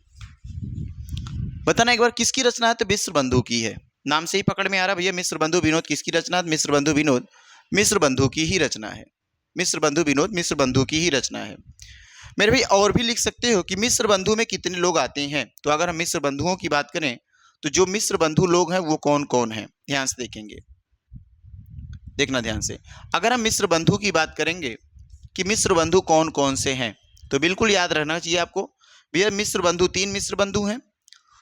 बताना एक बार किसकी रचना है, तो मिश्र बंधु की है। नाम से ही पकड़ में आ रहा भैया, मिश्र बंधु विनोद किसकी रचना है, मिश्र बंधु विनोद मिश्र बंधु की ही रचना है। मिश्र बंधु विनोद मिश्र बंधु की ही रचना है मेरे भाई। और भी लिख सकते हो कि मिश्र बंधु में कितने लोग आते हैं। तो अगर हम मिश्र बंधुओं की बात करें तो जो मिश्र बंधु लोग हैं वो कौन कौन है, ध्यान से देखेंगे, देखना ध्यान से। अगर हम मिश्र बंधु की बात करेंगे कि मिश्र बंधु कौन कौन से हैं, तो बिल्कुल याद रहना चाहिए आपको भैया, मिश्र बंधु 3 मिश्र बंधु हैं,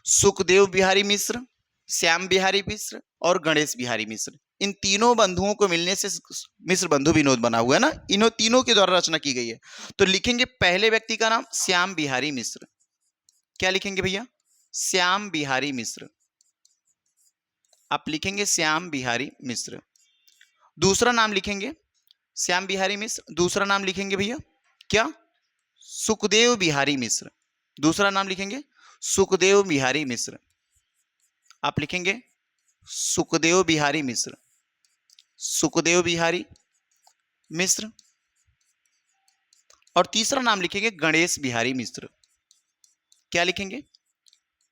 सुखदेव बिहारी मिश्र, श्याम बिहारी मिश्र और गणेश बिहारी मिश्र। इन तीनों बंधुओं को मिलने से मिश्र बंधु विनोद बना हुआ है ना, इन्हों तीनों के द्वारा रचना की गई है। तो लिखेंगे पहले व्यक्ति का नाम श्याम बिहारी मिश्र। क्या लिखेंगे भैया, श्याम बिहारी मिश्र, आप लिखेंगे श्याम बिहारी मिश्र। दूसरा नाम लिखेंगे श्याम बिहारी मिश्र, दूसरा नाम लिखेंगे भैया क्या, सुखदेव बिहारी मिश्र। दूसरा नाम लिखेंगे सुखदेव बिहारी मिश्र, आप लिखेंगे सुखदेव बिहारी मिश्र, सुखदेव बिहारी मिश्र। और तीसरा नाम लिखेंगे गणेश बिहारी मिश्र। क्या लिखेंगे,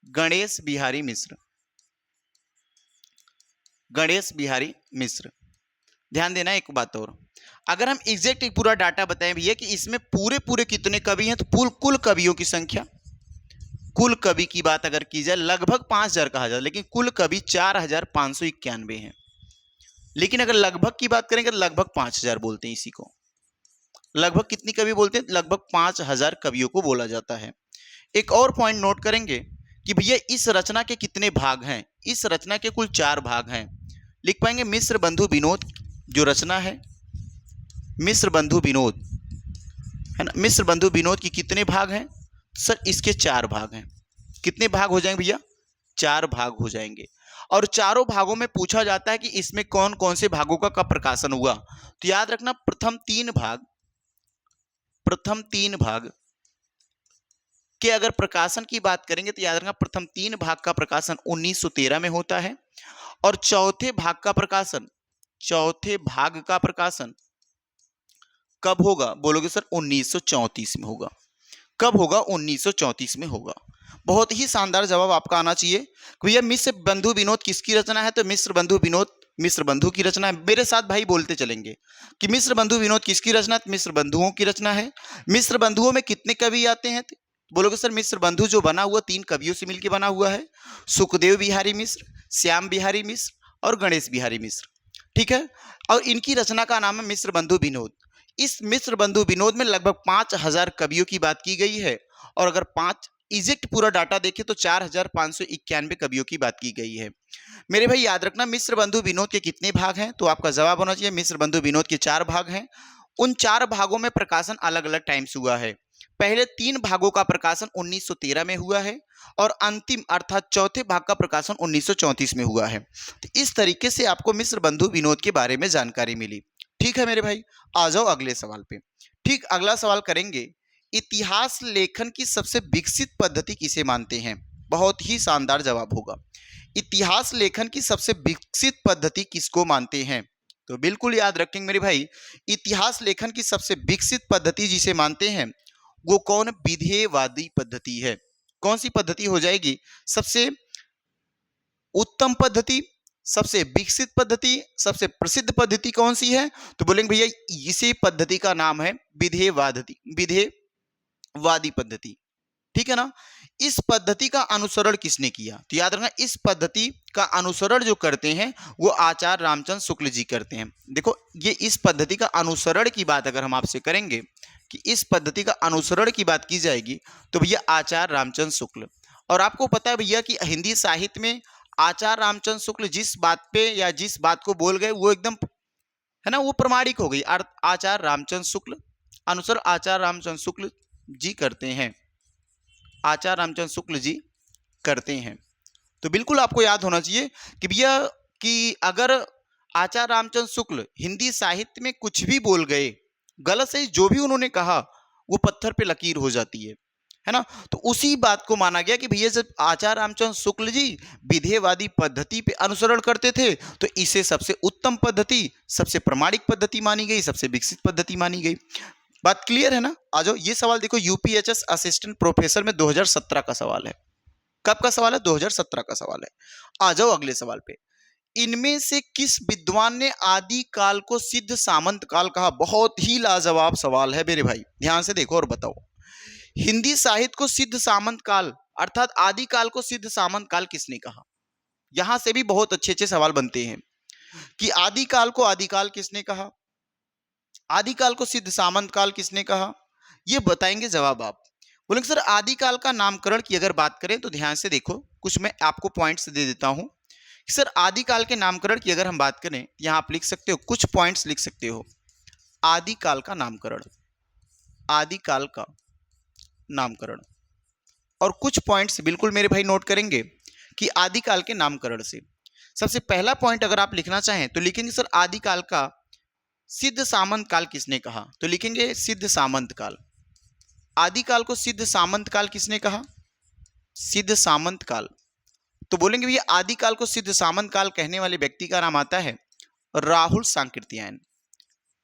गणेश बिहारी मिश्र, गणेश बिहारी मिश्र। ध्यान देना एक बात और, अगर हम एग्जैक्ट एक पूरा डाटा बताएं भैया कि इसमें पूरे पूरे कितने कवि हैं, तो कुल कवियों की संख्या, कुल कवि की बात अगर की जाए लगभग 5000 कहा जाए, लेकिन कुल कवि 4591 हैं। लेकिन अगर लगभग की बात करेंगे तो लगभग 5000 बोलते हैं इसी को। लगभग कितनी कवि बोलते हैं, लगभग 5000 कवियों को बोला जाता है। एक और पॉइंट नोट करेंगे कि भैया इस रचना के कितने भाग हैं, इस रचना के कुल 4 भाग हैं। लिख पाएंगे मिश्र बंधु विनोद जो रचना है, मिश्र बंधु विनोद है ना, मिश्र बंधु विनोद की कितने भाग हैं सर, इसके 4 भाग हैं। कितने भाग हो जाएंगे भैया, 4 भाग हो जाएंगे। और चारों भागों में पूछा जाता है कि इसमें कौन कौन से भागों का कब प्रकाशन हुआ। तो याद रखना प्रथम 3 भाग के अगर प्रकाशन की बात करेंगे तो याद रखना प्रथम 3 भाग का प्रकाशन 1913 में होता है, और चौथे भाग का प्रकाशन कब होगा बोलोगे सर, 1934 में होगा। कब होगा, 1934 में होगा। बहुत ही शानदार जवाब आपका आना चाहिए। भैया मिश्र बंधु विनोद किसकी रचना है, तो मिश्र बंधु विनोद मिश्र बंधु की रचना है। मेरे साथ भाई बोलते चलेंगे कि मिश्र बंधु विनोद किसकी रचना है, मिश्र बंधुओं की रचना है। मिश्र बंधुओं में कितने कवि आते हैं, बोलोगे सर मिश्र बंधु जो बना हुआ 3 कवियों से मिलकर बना हुआ है, सुखदेव बिहारी मिश्र, श्याम बिहारी मिश्र और गणेश बिहारी मिश्र, ठीक है। और इनकी रचना का नाम है मिश्र बंधु विनोद। इस मिश्र बंधु विनोद में लगभग 5000 कवियों की बात की गई है, और अगर 5 एग्जैक्ट पूरा डाटा देखें तो 4591 कवियों की बात की गई है। मेरे भाई याद रखना मिश्र बंधु विनोद के कितने भाग हैं, तो आपका जवाब होना चाहिए मिश्र बंधु विनोद के 4 भाग हैं। उन 4 भागों में प्रकाशन अलग अलग टाइम्स हुआ है। पहले 3 भागों का प्रकाशन 1913 में हुआ है, और अंतिम अर्थात चौथे भाग का प्रकाशन 1934 में हुआ है। तो इस तरीके से आपको मिश्र बंधु विनोद के बारे में जानकारी मिली। ठीक है मेरे भाई, आ जाओ अगले सवाल पे। ठीक, अगला सवाल करेंगे, इतिहास लेखन की सबसे विकसित पद्धति किसे मानते हैं। बहुत ही शानदार जवाब होगा। इतिहास लेखन की सबसे विकसित पद्धति किसको मानते हैं, तो बिल्कुल याद रखेंगे मेरे भाई, इतिहास लेखन की सबसे विकसित पद्धति जिसे मानते हैं वो कौन, विधेयवादी पद्धति है। कौन सी पद्धति हो जाएगी, सबसे उत्तम पद्धति, सबसे विकसित पद्धति, सबसे प्रसिद्ध पद्धति कौन सी है, तो बोलेंगे भैया इसी पद्धति का नाम है विधेयवादी पद्धति, ठीक है ना। इस पद्धति का अनुसरण किसने किया, तो याद रखना इस पद्धति का अनुसरण जो करते हैं वो आचार्य रामचंद्र शुक्ल जी करते हैं। देखो ये इस पद्धति का अनुसरण की बात अगर हम आपसे करेंगे कि इस पद्धति का अनुसरण की बात की जाएगी तो भैया आचार्य रामचंद्र शुक्ल। और आपको पता है भैया कि हिंदी साहित्य में आचार्य रामचंद्र शुक्ल जिस बात पे या जिस बात को बोल गए वो एकदम है ना, वो प्रमाणिक हो गई। आचार्य रामचंद्र शुक्ल, अनुसरण आचार्य रामचंद्र शुक्ल जी करते हैं, आचार्य रामचंद्र शुक्ल जी करते हैं। तो बिल्कुल आपको याद होना चाहिए कि भैया कि अगर आचार्य रामचंद्र शुक्ल हिंदी साहित्य में कुछ भी बोल गए, गलत सही जो भी उन्होंने कहा वो पत्थर पे लकीर हो जाती है ना। तो उसी बात को माना गया कि भैया जब आचार्य रामचंद्र शुक्ल जी विधेयवादी पद्धति पे अनुसरण करते थे तो इसे सबसे उत्तम पद्धति, सबसे प्रमाणिक पद्धति मानी गई, सबसे विकसित पद्धति मानी गई। बात क्लियर है ना। आ जाओ ये सवाल देखो, यूपीएचएस असिस्टेंट प्रोफेसर में 2017 का सवाल है। कब का सवाल है? 2017 का सवाल है। आ जाओ अगले सवाल पे। इनमें से किस विद्वान ने आदि काल को सिद्ध सामंत काल कहा? बहुत ही लाजवाब सवाल है मेरे भाई, ध्यान से देखो और बताओ। हिंदी साहित्य को सिद्ध सामंत काल अर्थात आदि काल को सिद्ध सामंत काल किसने कहा? यहां से भी बहुत अच्छे अच्छे सवाल बनते हैं कि आदि काल को आदिकाल किसने कहा, आदिकाल को सिद्ध सामंत काल किसने कहा, ये बताएंगे जवाब आप। बोलेंगे सर आदिकाल का नामकरण की अगर बात करें तो ध्यान से देखो, कुछ मैं आपको पॉइंट्स दे देता हूं। सर आदिकाल के नामकरण की अगर हम बात करें, यहां आप लिख सकते हो, कुछ पॉइंट्स लिख सकते हो। आदिकाल का नामकरण, आदिकाल का नामकरण, और कुछ पॉइंट्स बिल्कुल मेरे भाई नोट करेंगे कि आदिकाल के नामकरण से सबसे पहला पॉइंट अगर आप लिखना चाहें तो लिखेंगे सर आदिकाल का सिद्ध सामंत काल किसने कहा, तो लिखेंगे सिद्ध सामंत काल। आदिकाल को सिद्ध सामंत काल किसने कहा? सिद्ध सामंत काल। तो बोलेंगे भैया आदिकाल को सिद्ध सामंत काल कहने वाले व्यक्ति का नाम आता है राहुल सांकृत्यायन।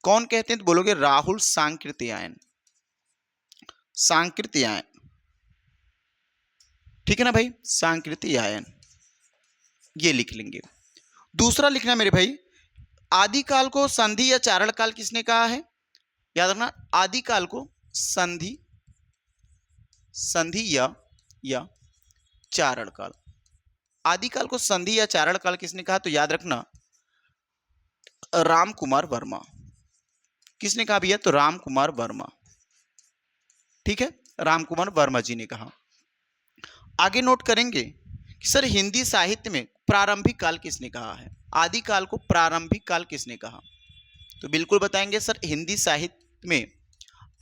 कौन कहते हैं? तो बोलोगे राहुल सांकृत्यायन, सांकृत्यायन, ठीक है ना भाई, सांकृत्यायन, ये लिख लेंगे। दूसरा लिखना मेरे भाई, आदिकाल को संधि या चारण काल किसने कहा है? याद रखना आदिकाल को संधि, संधि या चारण काल, आदिकाल को संधि या चारण काल किसने कहा? तो याद रखना राम कुमार वर्मा। किसने कहा भैया? तो राम कुमार वर्मा, ठीक है, राम कुमार वर्मा जी ने कहा। आगे नोट करेंगे कि सर हिंदी साहित्य में प्रारंभिक काल किसने कहा है? आदिकाल को प्रारंभिक काल किसने कहा? तो बिल्कुल बताएंगे सर हिंदी साहित्य में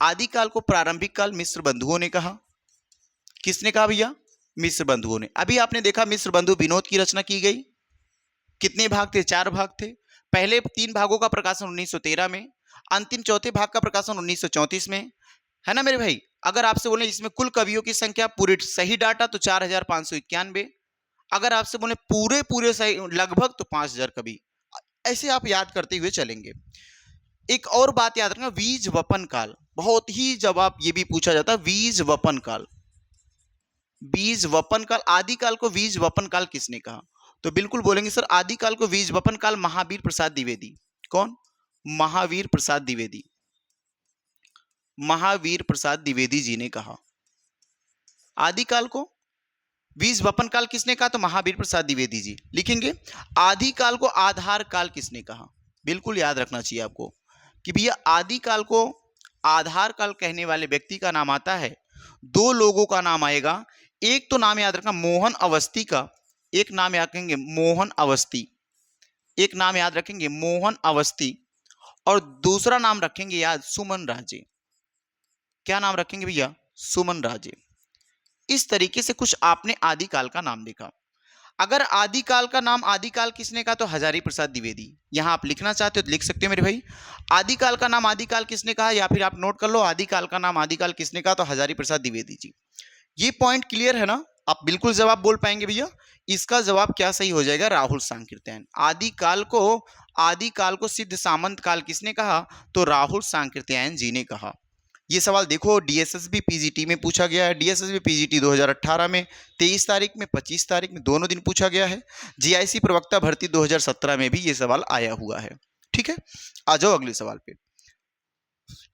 आदिकाल को प्रारंभिक काल मिश्र बंधुओं ने कहा। किसने कहा भैया? मिश्र बंधुओं ने। अभी आपने देखा मिश्र बंधु विनोद की रचना की गई, कितने भाग थे? 4 भाग थे। पहले 3 भागों का प्रकाशन 1913 में, अंतिम चौथे भाग का प्रकाशन 1934 में, है ना मेरे भाई। अगर आपसे बोले इसमें कुल कवियों की संख्या पूरी सही डाटा तो 4591, अगर आपसे बोले पूरे पूरे सही लगभग तो 5000 कवि। ऐसे आप याद करते हुए चलेंगे। एक और बात याद रखना, बीज वपन काल, बहुत ही जवाब ये भी पूछा जाता है, बीज वपन काल, बीज वपन काल, आदिकाल को बीज वपन काल किसने कहा? तो बिल्कुल बोलेंगे सर आदिकाल को बीज वपन काल महावीर प्रसाद द्विवेदी। कौन? महावीर प्रसाद द्विवेदी, महावीर प्रसाद द्विवेदी जी ने कहा। आदिकाल को बीज वपन काल किसने कहा? तो महावीर प्रसाद द्विवेदी जी। लिखेंगे आदिकाल को आधार काल किसने कहा? बिल्कुल याद रखना चाहिए आपको कि भैया आदिकाल को आधार काल कहने वाले व्यक्ति का नाम आता है, 2 लोगों का नाम आएगा। एक तो नाम याद रखना मोहन अवस्थी का, एक नाम याद रखेंगे मोहन अवस्थी, एक नाम याद रखेंगे मोहन अवस्थी, और दूसरा नाम रखेंगे याद सुमन राजे। क्या नाम रखेंगे भैया? सुमन राजे। इस तरीके से कुछ आपने आदिकाल का नाम देखा। अगर आदिकाल का नाम आदिकाल किसने कहा? तो हजारी प्रसाद द्विवेदी। यहां आप लिखना चाहते हो तो लिख सकते हो मेरे भाई, आदिकाल का नाम आदिकाल किसने कहा, या फिर आप नोट कर लो आदिकाल का नाम आदिकाल किसने कहा? तो हजारी प्रसाद द्विवेदी जी। ये पॉइंट क्लियर है ना? आप बिल्कुल जवाब बोल पाएंगे भैया। इसका जवाब क्या सही हो जाएगा? राहुल सांकृत्यायन। आदिकाल को सिद्ध सामंत काल किसने कहा? तो राहुल सांकृत्यायन जी ने कहा। ये सवाल देखो डीएसएसबी पीजीटी में पूछा गया है। डीएसएसबी पीजीटी 2018 में 23 तारीख में 25 तारीख में दोनों दिन पूछा गया है। जीआईसी प्रवक्ता भर्ती 2017 में भी ये सवाल आया हुआ है। ठीक है, आ जाओ अगले सवाल पे।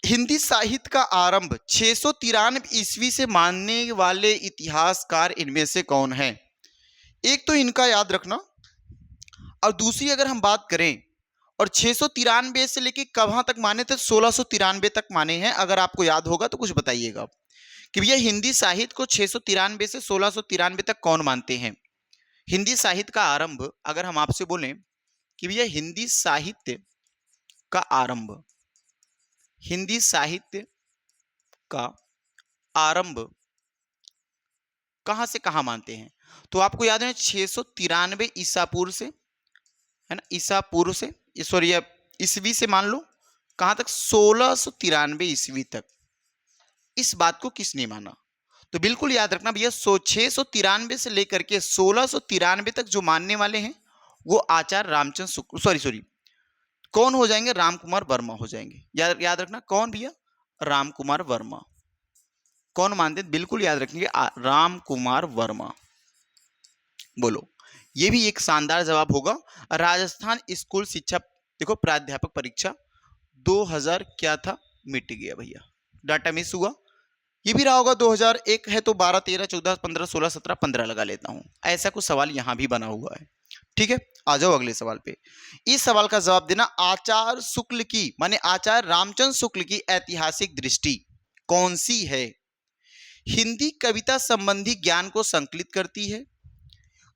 हिंदी साहित्य का आरंभ 693 ईस्वी से मानने वाले इतिहासकार इनमें से कौन है? एक तो इनका याद रखना, और दूसरी अगर हम बात करें, और 693 से लेके कहां तक माने थे? 1693 तक माने हैं। अगर आपको याद होगा तो कुछ बताइएगा कि भैया हिंदी साहित्य को 693 से 1693 तक कौन मानते हैं? हिंदी साहित्य का आरंभ अगर हम आपसे बोलें कि भैया हिंदी साहित्य का आरंभ, हिंदी साहित्य का आरंभ कहां से कहां मानते हैं? तो आपको याद है 693 ईसा पूर्व से, है ना, ईसा पूर्व से, सॉरी ईस्वी से मान लो, कहां तक? 1693 ईस्वी तक। इस बात को किसने माना? तो बिल्कुल याद रखना भैया 693 से लेकर के 1693 तक जो मानने वाले हैं वो आचार्य रामचंद्र शुक्ल, सॉरी कौन हो जाएंगे? राम कुमार वर्मा हो जाएंगे। याद रखना कौन भैया? राम कुमार वर्मा। कौन मानते हैं? बिल्कुल याद रखेंगे राम कुमार वर्मा। बोलो, ये भी एक शानदार जवाब होगा। राजस्थान स्कूल शिक्षा, देखो प्राध्यापक परीक्षा 2000 क्या था, मिट गया भैया, डाटा मिस हुआ। ये भी रहा होगा 2001 है तो 12 13 14 15 16 17 15 लगा लेता हूं, ऐसा कुछ सवाल यहां भी बना हुआ है। ठीक है, आ जाओ अगले सवाल पे। इस सवाल का जवाब देना, आचार्य शुक्ल की माने आचार्य रामचंद्र शुक्ल की ऐतिहासिक दृष्टि कौन सी है? हिंदी कविता संबंधी ज्ञान को संकलित करती है,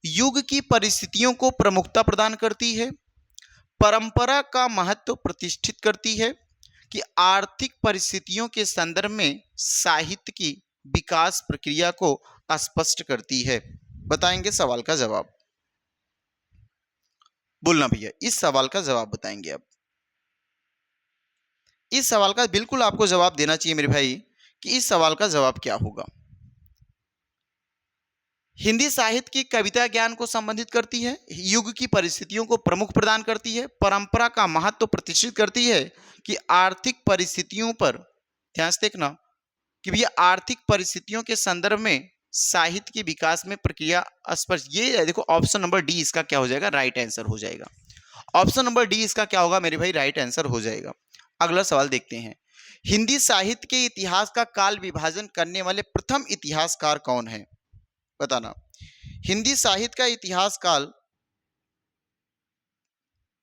युग की परिस्थितियों को प्रमुखता प्रदान करती है, परंपरा का महत्व प्रतिष्ठित करती है, कि आर्थिक परिस्थितियों के संदर्भ में साहित्य की विकास प्रक्रिया को स्पष्ट करती है। बताएंगे सवाल का जवाब, बोलना भैया, इस सवाल का जवाब बताएंगे। अब इस सवाल का बिल्कुल आपको जवाब देना चाहिए मेरे भाई कि इस सवाल का जवाब क्या होगा। हिंदी साहित्य की कविता ज्ञान को संबंधित करती है, युग की परिस्थितियों को प्रमुख प्रदान करती है, परंपरा का महत्व प्रतिष्ठित करती है, कि आर्थिक परिस्थितियों पर ध्यान से देखना कि भैया आर्थिक परिस्थितियों के संदर्भ में साहित्य के विकास में प्रक्रिया स्पष्ट। ये देखो ऑप्शन नंबर डी इसका क्या हो जाएगा, राइट आंसर हो जाएगा। ऑप्शन नंबर डी इसका क्या होगा मेरे भाई, राइट आंसर हो जाएगा। अगला सवाल देखते हैं, हिंदी साहित्य के इतिहास का काल विभाजन करने वाले प्रथम इतिहासकार कौन है? बताना। हिंदी साहित्य का इतिहास काल,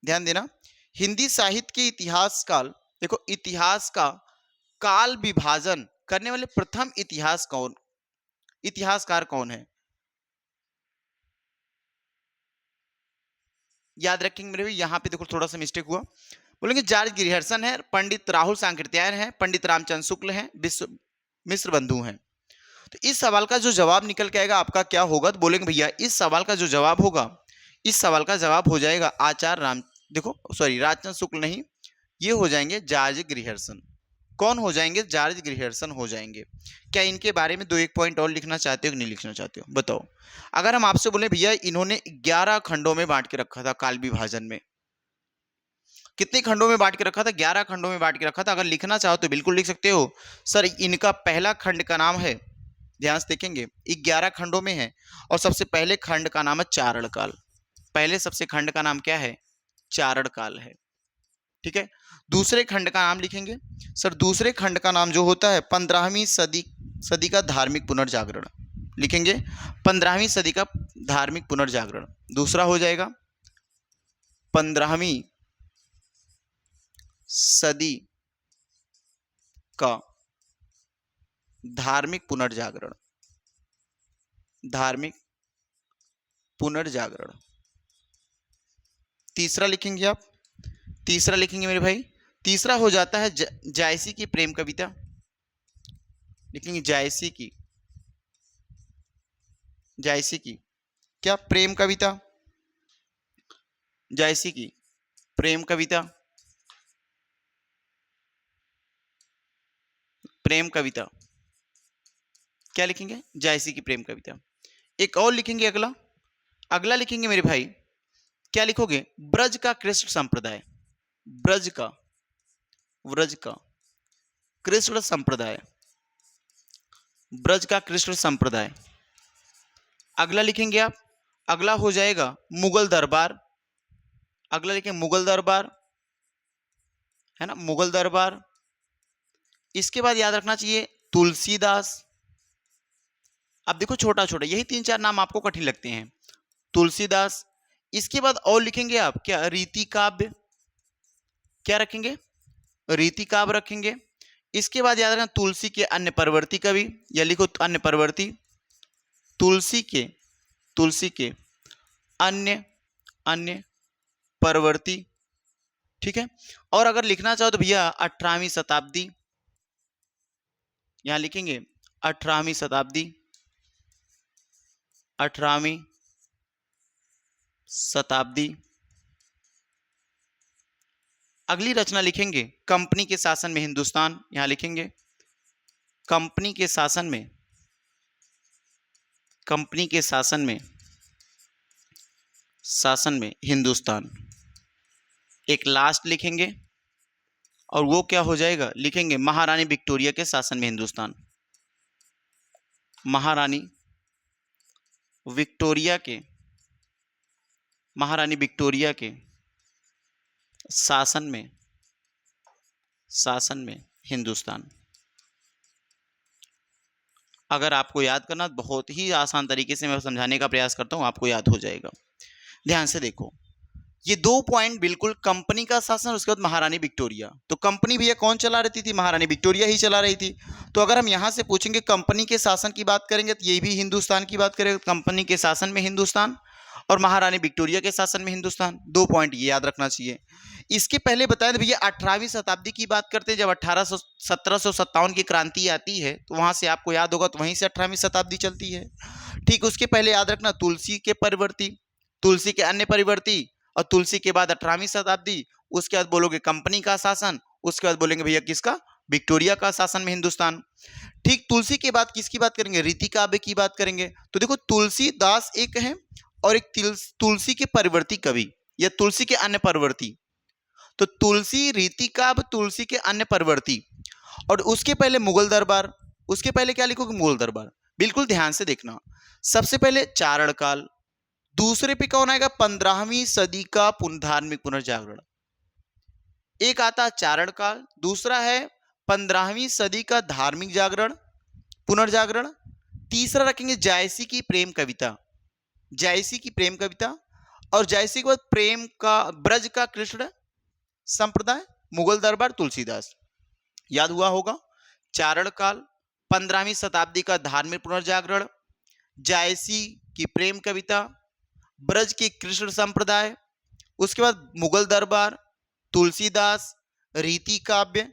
ध्यान देना, हिंदी साहित्य के इतिहास काल, देखो इतिहास का काल विभाजन करने वाले प्रथम इतिहासकार कौन है? याद रखेंगे मेरे भाई, यहां पे देखो थोड़ा सा मिस्टेक हुआ, बोलेंगे जॉर्ज ग्रिहर्सन है, पंडित राहुल सांकृत्यायन है, पंडित रामचंद्र शुक्ल है, विश्व मिश्र बंधु हैं। तो इस सवाल का जो जवाब निकल के आएगा आपका क्या होगा, तो बोलेंगे भैया इस सवाल का जो जवाब होगा, इस सवाल का जवाब हो जाएगा आचार्य राम, देखो सॉरी रामचंद्र शुक्ल नहीं, ये हो जाएंगे जॉर्ज ग्रिहर्सन। कौन हो जाएंगे? जॉर्ज ग्रिहर्सन हो जाएंगे। क्या इनके बारे में दो एक पॉइंट और लिखना चाहते हो कि नहीं लिखना चाहते हो, बताओ। अगर हम आपसे बोले भैया इन्होंने 11 खंडों में बांट के रखा था काल विभाजन में, कितने खंडों में बांट के रखा था? 11 खंडों में बांट के रखा था। अगर लिखना चाहो तो बिल्कुल लिख सकते हो। सर इनका पहला खंड का नाम है, ध्यान से देखेंगे 11 खंडों में है, और सबसे पहले खंड का नाम है चारण काल। पहले सबसे खंड का नाम क्या है? चारण काल है। ठीक है, दूसरे खंड का नाम लिखेंगे सर, दूसरे खंड का नाम जो होता है 15वीं सदी का धार्मिक पुनर्जागरण, लिखेंगे 15वीं सदी का धार्मिक पुनर्जागरण। दूसरा हो जाएगा 15वीं सदी का धार्मिक पुनर्जागरण, धार्मिक पुनर्जागरण। तीसरा लिखेंगे आप, तीसरा लिखेंगे मेरे भाई, तीसरा हो जाता है जायसी की प्रेम कविता, लिखेंगे जायसी की, जायसी की क्या प्रेम कविता, जायसी की प्रेम कविता, प्रेम कविता क्या लिखेंगे? जायसी की प्रेम कविता। एक और लिखेंगे अगला, अगला लिखेंगे मेरे भाई, क्या लिखोगे? ब्रज का कृष्ण संप्रदाय, ब्रज का, ब्रज का कृष्ण संप्रदाय, ब्रज का कृष्ण संप्रदाय। अगला लिखेंगे आप, अगला हो जाएगा मुगल दरबार, अगला लिखेंगे मुगल दरबार, है ना, मुगल दरबार। इसके बाद याद रखना चाहिए तुलसीदास। अब देखो छोटा छोटा यही 3-4 नाम आपको कठिन लगते हैं, तुलसीदास। इसके बाद और लिखेंगे आप क्या? रीति काव्य, क्या रखेंगे? रीति काव्य रखेंगे। इसके बाद याद रखना तुलसी के अन्य परवर्ती कवि, या लिखो अन्य परवर्ती, तुलसी के, तुलसी के अन्य अन्य परवर्ती। ठीक है, और अगर लिखना चाहो तो भैया 18वीं शताब्दी, यहां लिखेंगे 18वीं शताब्दी, 18वीं शताब्दी। अगली रचना लिखेंगे कंपनी के शासन में हिंदुस्तान, यहां लिखेंगे कंपनी के शासन में, कंपनी के शासन में, शासन में हिंदुस्तान। एक लास्ट लिखेंगे और वो क्या हो जाएगा? लिखेंगे महारानी विक्टोरिया के शासन में हिंदुस्तान, महारानी विक्टोरिया के महारानी विक्टोरिया के शासन में हिंदुस्तान। अगर आपको याद करना, बहुत ही आसान तरीके से मैं समझाने का प्रयास करता हूं, आपको याद हो जाएगा। ध्यान से देखो, ये 2 पॉइंट बिल्कुल, कंपनी का शासन, उसके बाद महारानी विक्टोरिया। तो कंपनी भैया कौन चला रही थी? महारानी विक्टोरिया ही चला रही थी। तो अगर हम यहां से पूछेंगे कंपनी के शासन की बात करेंगे तो ये भी हिंदुस्तान की बात करेगा, कंपनी के शासन में हिंदुस्तान और महारानी विक्टोरिया के शासन में हिंदुस्तान। 2 पॉइंट ये याद रखना चाहिए। इसके पहले बताया था भैया 18वीं शताब्दी की बात करते हैं, जब 1757 की क्रांति आती है, तो वहां से आपको याद होगा, तो वहीं से 18वीं शताब्दी चलती है। ठीक, उसके पहले याद रखना तुलसी के परिवर्ती, तुलसी के अन्य परिवर्ती, और तुलसी के बाद 18वीं शताब्दी, उसके बाद बोलोगे कंपनी का शासन, उसके बाद बोलेंगे भैया किसका? विक्टोरिया का शासन में हिंदुस्तान। ठीक, तुलसी के बाद किसकी बात करेंगे? रीति काव्य की बात करेंगे। तो देखो, तुलसीदास एक है और एक तुलसी के परिवर्ती कवि या तुलसी के अन्य परिवर्ती। तो तुलसी, रीति काव्य, तुलसी के अन्य परिवर्ती, और उसके पहले मुगल दरबार। उसके पहले क्या लिखोगे? मुगल दरबार। बिल्कुल ध्यान से देखना, सबसे पहले चारण काल, दूसरे पे कौन आएगा? 15वीं सदी का धार्मिक पुनर्जागरण। एक आता चारण काल, दूसरा है 15वीं सदी का धार्मिक जागरण, पुनर्जागरण। तीसरा रखेंगे जायसी की प्रेम कविता, जायसी की प्रेम कविता, और जायसी के बाद प्रेम का, ब्रज का कृष्ण संप्रदाय, मुगल दरबार, तुलसीदास। याद हुआ होगा, चारण काल, 15वीं शताब्दी का धार्मिक पुनर्जागरण, जायसी की प्रेम कविता, ब्रज के कृष्ण संप्रदाय, उसके बाद मुगल दरबार, तुलसीदास, रीति काव्य,